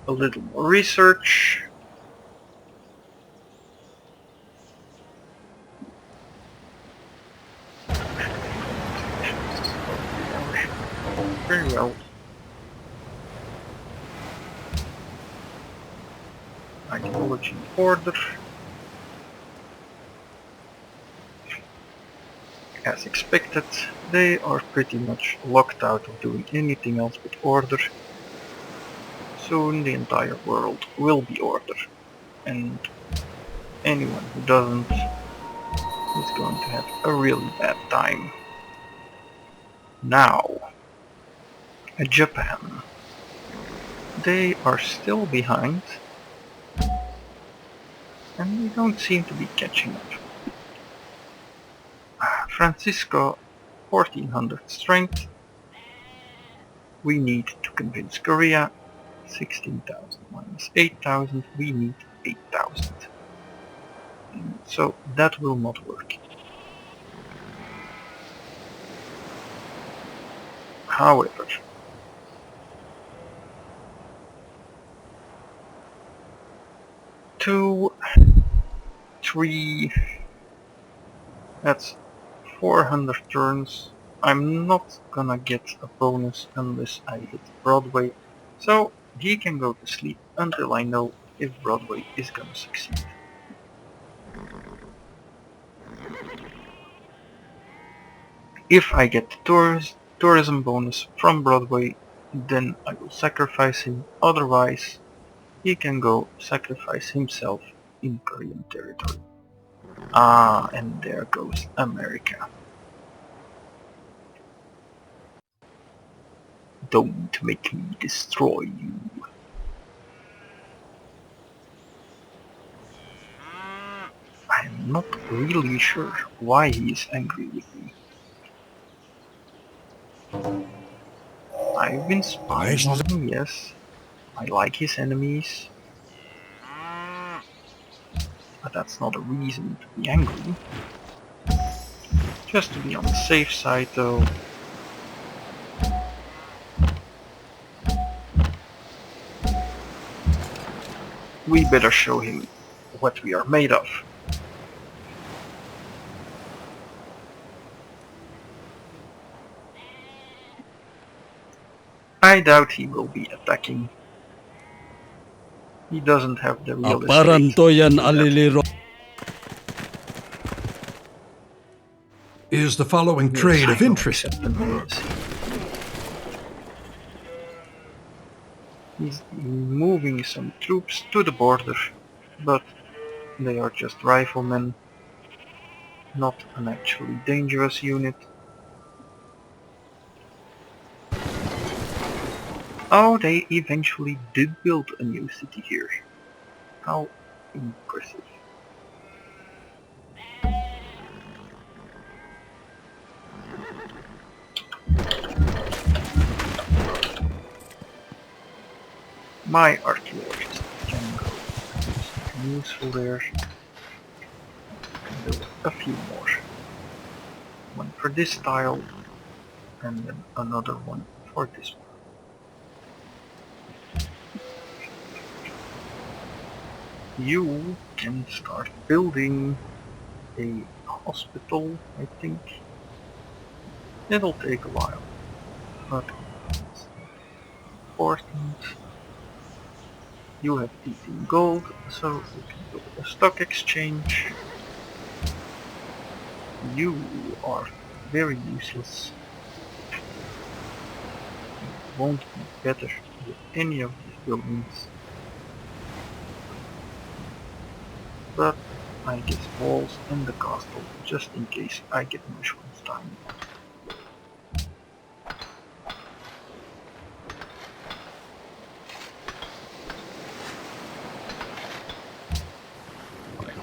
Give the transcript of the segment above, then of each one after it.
a little more research. Very well. Ideology order. As expected, they are pretty much locked out of doing anything else but order. Soon the entire world will be order, and anyone who doesn't is going to have a really bad time. Now, Japan. They are still behind, and they don't seem to be catching up. Francisco, 1400 strength. We need to convince Korea. 16,000 minus 8,000, we need 8,000. So that will not work. However, two, three, that's 400 turns. I'm not gonna get a bonus unless I hit Broadway, so he can go to sleep until I know if Broadway is gonna succeed. If I get the tourism bonus from Broadway, then I will sacrifice him, otherwise he can go sacrifice himself in Korean territory. Ah, and there goes America. Don't make me destroy you. I'm not really sure why he is angry with me. I've been spying on him, yes. I like his enemies. But that's not a reason to be angry. Just to be on the safe side though. We better show him what we are made of. I doubt he will be attacking. He doesn't have the real estate to do that. Is the following trade of interest? He's moving some troops to the border, but they are just riflemen, not an actually dangerous unit. Oh, they eventually did build a new city here. How impressive. My archaeologist can go do something useful there. And build a few more. One for this tile, and then another one for this one. You can start building a hospital, I think. It'll take a while, but it's important. You have 18 gold, so you can build a stock exchange. You are very useless. You won't be better with any of these buildings. But I guess walls and the castle, just in case I get mushrooms time.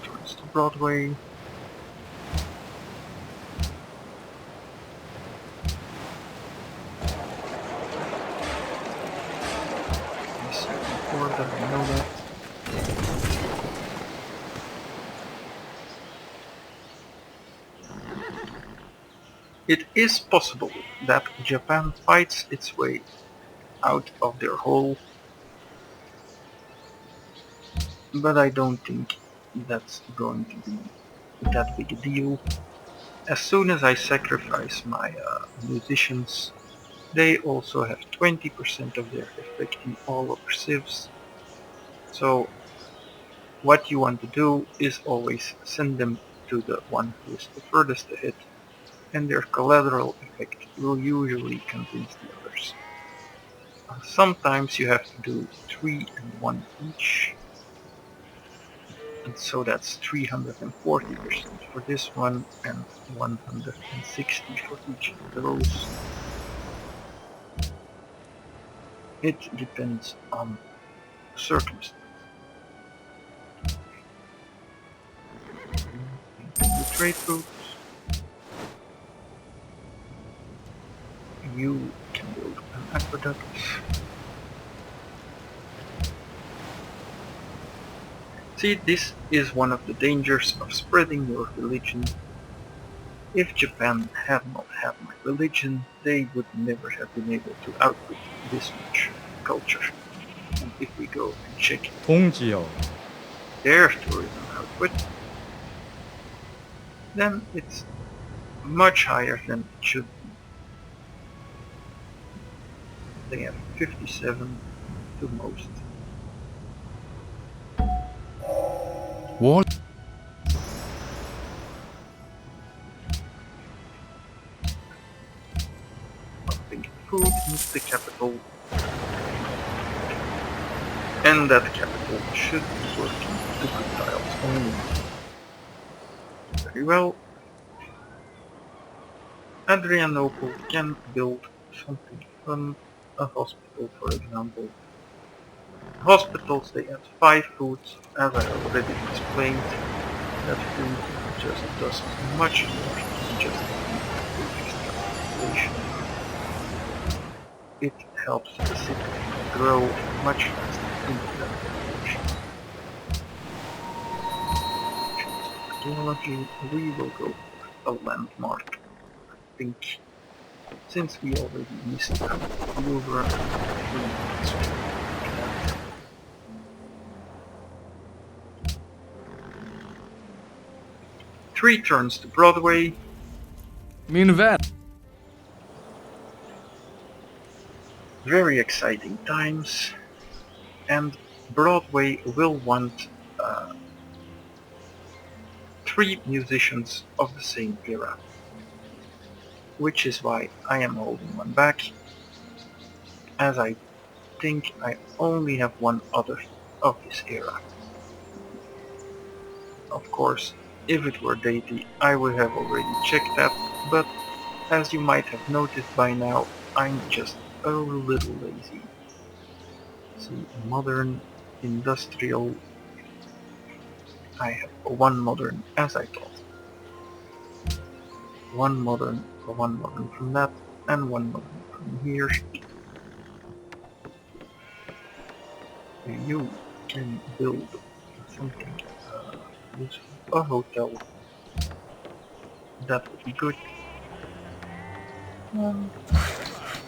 Turns to Broadway. Yes, before that I know that. It is possible that Japan fights its way out of their hole but I don't think that's going to be that big a deal. As soon as I sacrifice my musicians, they also have 20% of their effect in all other civs. So what you want to do is always send them to the one who is the furthest ahead, and their collateral effect will usually convince the others. Sometimes you have to do 3 and 1 each, and so that's 340% for this one and 160 for each of those. It depends on circumstance. The trade routes, you can build an aqueduct. See, this is one of the dangers of spreading your religion. If Japan had not had my religion, they would never have been able to output this much culture. And if we go and check 봉지요. their tourism output, then it's much higher than it should be. They have 57 to most. What? Pumping food into the capital, and that capital should be working to good tiles only. Very well. Adrianople can build something fun, a hospital for example. Hospitals, they add 5 foods, as I already explained. That food just does much more than just extra population. It helps the city grow much faster into that population. Archaeology, we will go for a landmark. I think since we already missed out Louvre, we might as well take that. 3 turns to Broadway. Min vän. Very exciting times, and Broadway will want 3 musicians of the same era, which is why I am holding one back, as I think I only have one other of this era. Of course, if it were Deity, I would have already checked that, but as you might have noticed by now, I'm just a little lazy. See, modern, industrial, I have one modern as I thought. One modern from that, and one modern from here. You can build something useful, a hotel. That would be good.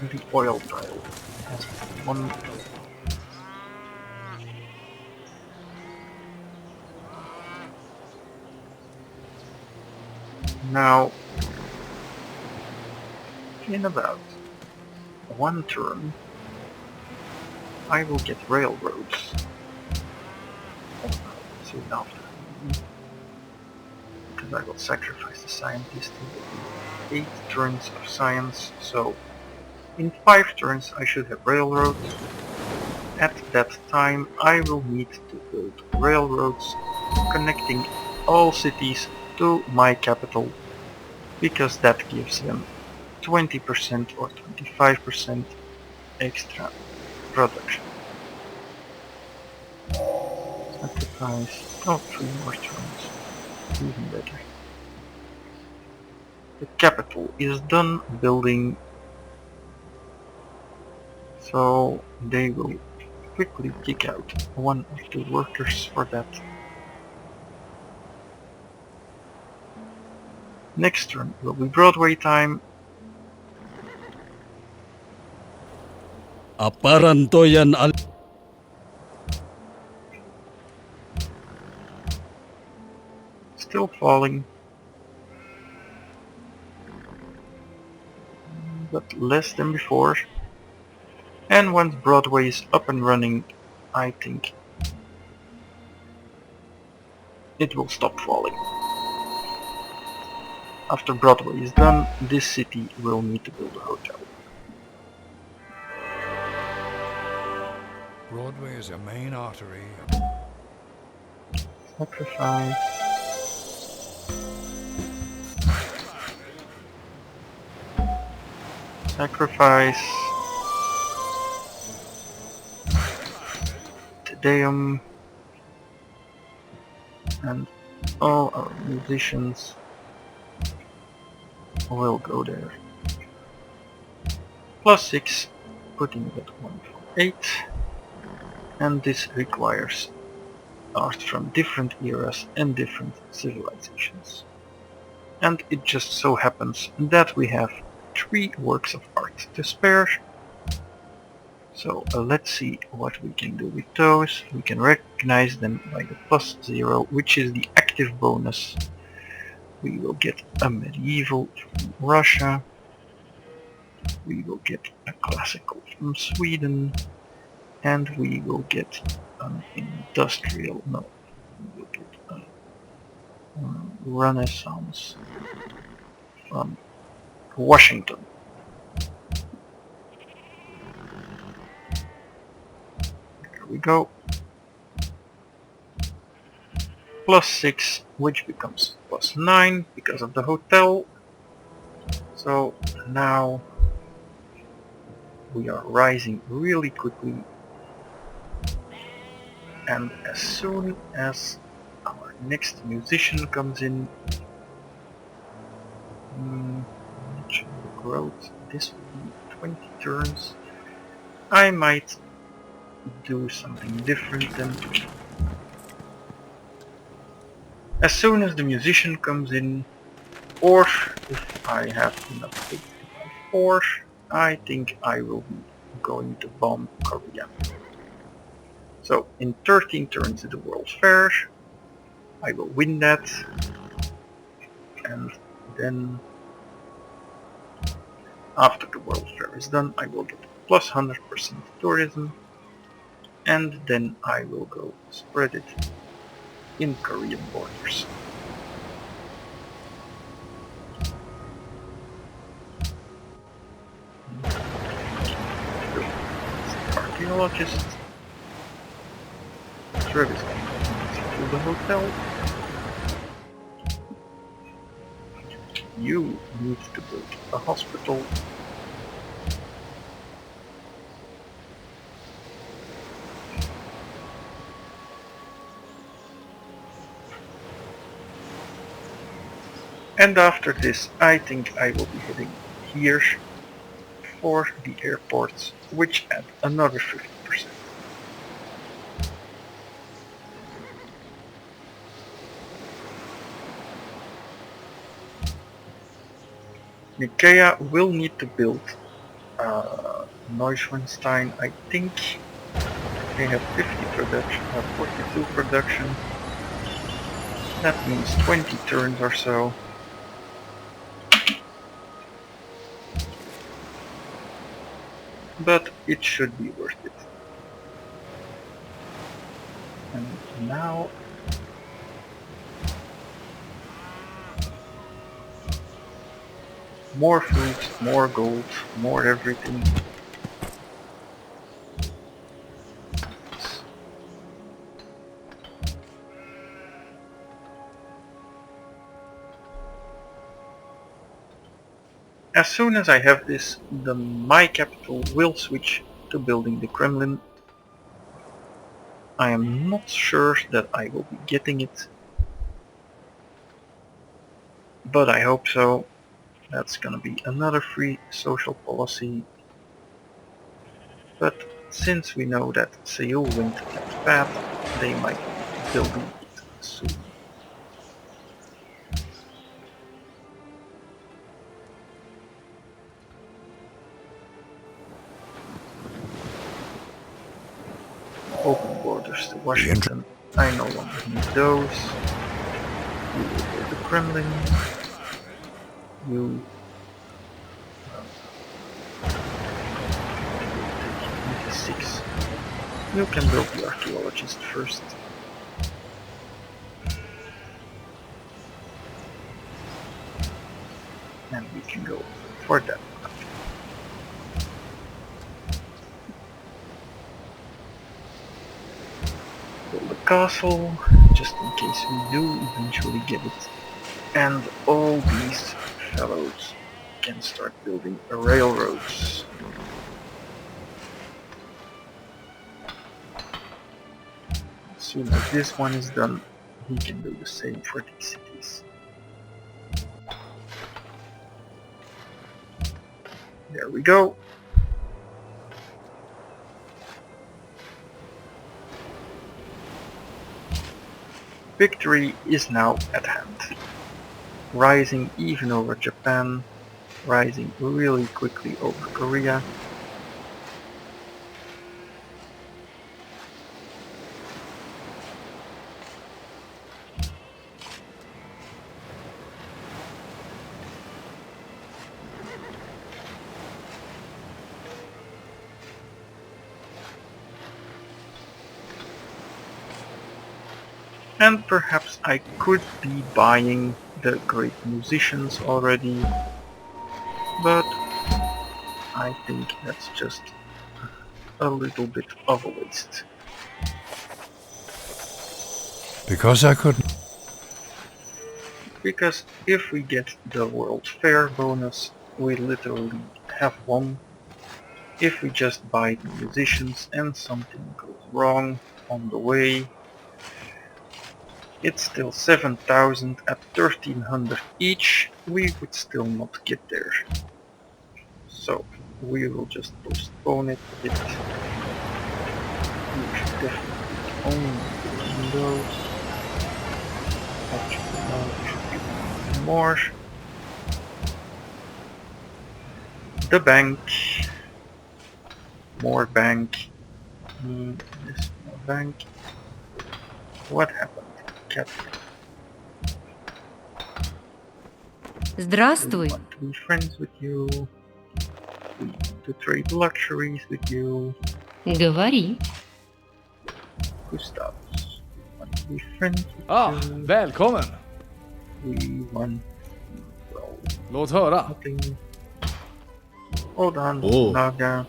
The oil tile has one. Now, in about 1 turn, I will get railroads. Soon after, because I will sacrifice the scientist in 8 turns of science, so in 5 turns I should have railroads. At that time I will need to build railroads connecting all cities to my capital, because that gives them 20% or 25% extra production. Sacrifice, 3 more turns, even better. The capital is done building, so they will quickly kick out 1 or 2 workers for that. Next turn will be Broadway time. Aparanto yan al... still falling, but less than before. And once Broadway is up and running, I think it will stop falling. After Broadway is done, this city will need to build a hotel. Broadway is a main artery. Sacrifice. Sacrifice. Te Deum. And all our musicians will go there. +6, putting it at 148. And this requires art from different eras and different civilizations. And it just so happens that we have 3 works of art to spare. So let's see what we can do with those. We can recognize them by the +0, which is the active bonus. We will get a medieval from Russia. We will get a classical from Sweden. And we will get an industrial, no, we will get a Renaissance from Washington. There we go. +6, which becomes +9 because of the hotel. So now we are rising really quickly, and as soon as our next musician comes in, growth, this will be 20 turns. I might do something different then. As soon as the musician comes in, or if I have enough 8 I think I will be going to bomb Korea. So in 13 turns at the World's Fair, I will win that, and then after the World's Fair is done, I will get +100% tourism, and then I will go spread it in Korean borders. Archaeologist. Service to the hotel. You need to build a hospital. And after this, I think I will be heading here for the airports, which add another 50%. Ikea will need to build Neuschwanstein. I think they have 50 production, 42 production. That means 20 turns or so. But it should be worth it. And now more food, more gold, more everything. As soon as I have this, my capital will switch to building the Kremlin. I am not sure that I will be getting it, but I hope so. That's gonna be another free social policy. But since we know that Seoul went that path, they might be building it soon. Open borders to Washington. I no longer need those. You will build the Kremlin. You will take 26. You can build the archaeologist first. And we can go for that. Build a castle, just in case we do eventually get it. And all these fellows can start building railroads. As soon as this one is done, he can do the same for these cities. There we go. Victory is now at hand. Rising even over Japan, rising really quickly over Korea. And perhaps I could be buying the great musicians already, but I think that's just a little bit of a waste. Because I couldn't. Because if we get the World Fair bonus, we literally have won. If we just buy the musicians and something goes wrong on the way, it's still 7,000 at 1,300 each, we would still not get there. So we will just postpone it a bit. We should definitely only do those. Actually no, we should do one more. The bank. More bank. This more bank. What happened? Captain. We Здравствуй. want to be friends with you. We want to trade luxuries with you. Говори. Gustavus. We want to be friends with Ah, you. välkommen! We want... well, Låt höra. nothing. Hold on, Oh. Naga.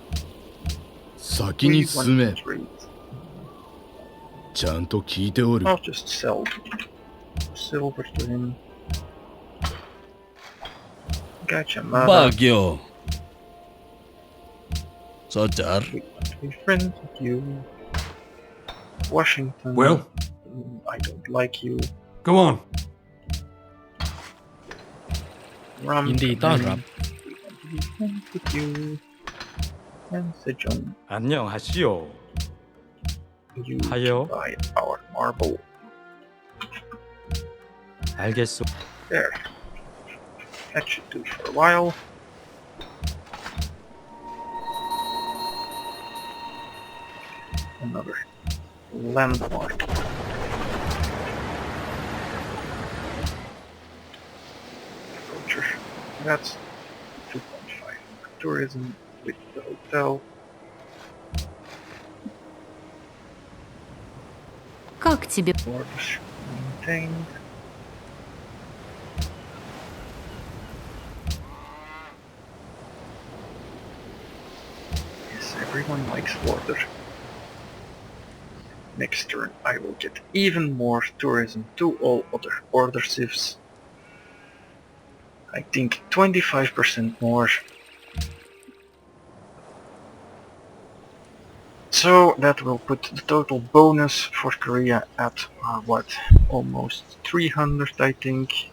先 We に want 進め to trade. ちゃんと聞いておる I'll just sell silver to him. Gotcha, バ Mada. ーよさあじゃあ We want to be friends with you. Washington. Well? I don't like you. Go on. Ram. ยินดีต้อนรับ We want to be friends with you. And Sejong. 안녕하시오. You 하여. can buy our marble. 알겠소. There. That should do for a while. Another landmark. Culture. That's 2.5. Tourism with the hotel. Как тебе? Borders maintained. Yes, everyone likes water. Next turn I will get even more tourism to all other order civs. I think 25% more. So that will put the total bonus for Korea at what? Almost 300, I think.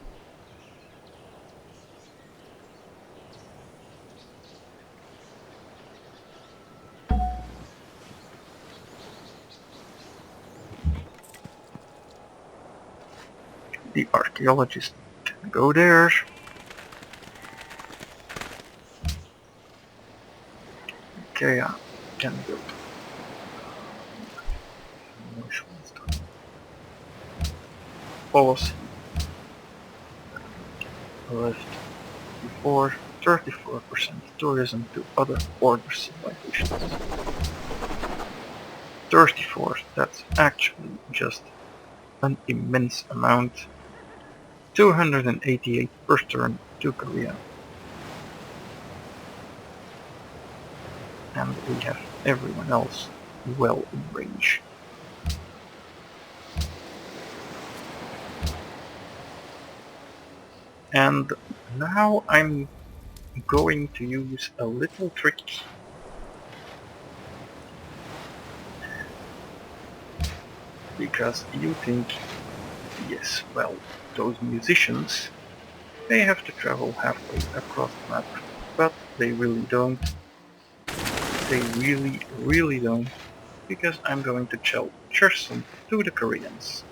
The archaeologist can go there. Okay, can build. Which one's done? Policy. left before 34% tourism to other border civilizations. 34, that's actually just an immense amount. 288 per turn to Korea. And we have everyone else well in range. And now I'm going to use a little trick. Because you think, yes, well, those musicians, they have to travel halfway across the map. But they really don't. They really don't. Because I'm going to sell Cherson to the Koreans.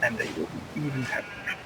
And they will be even happier.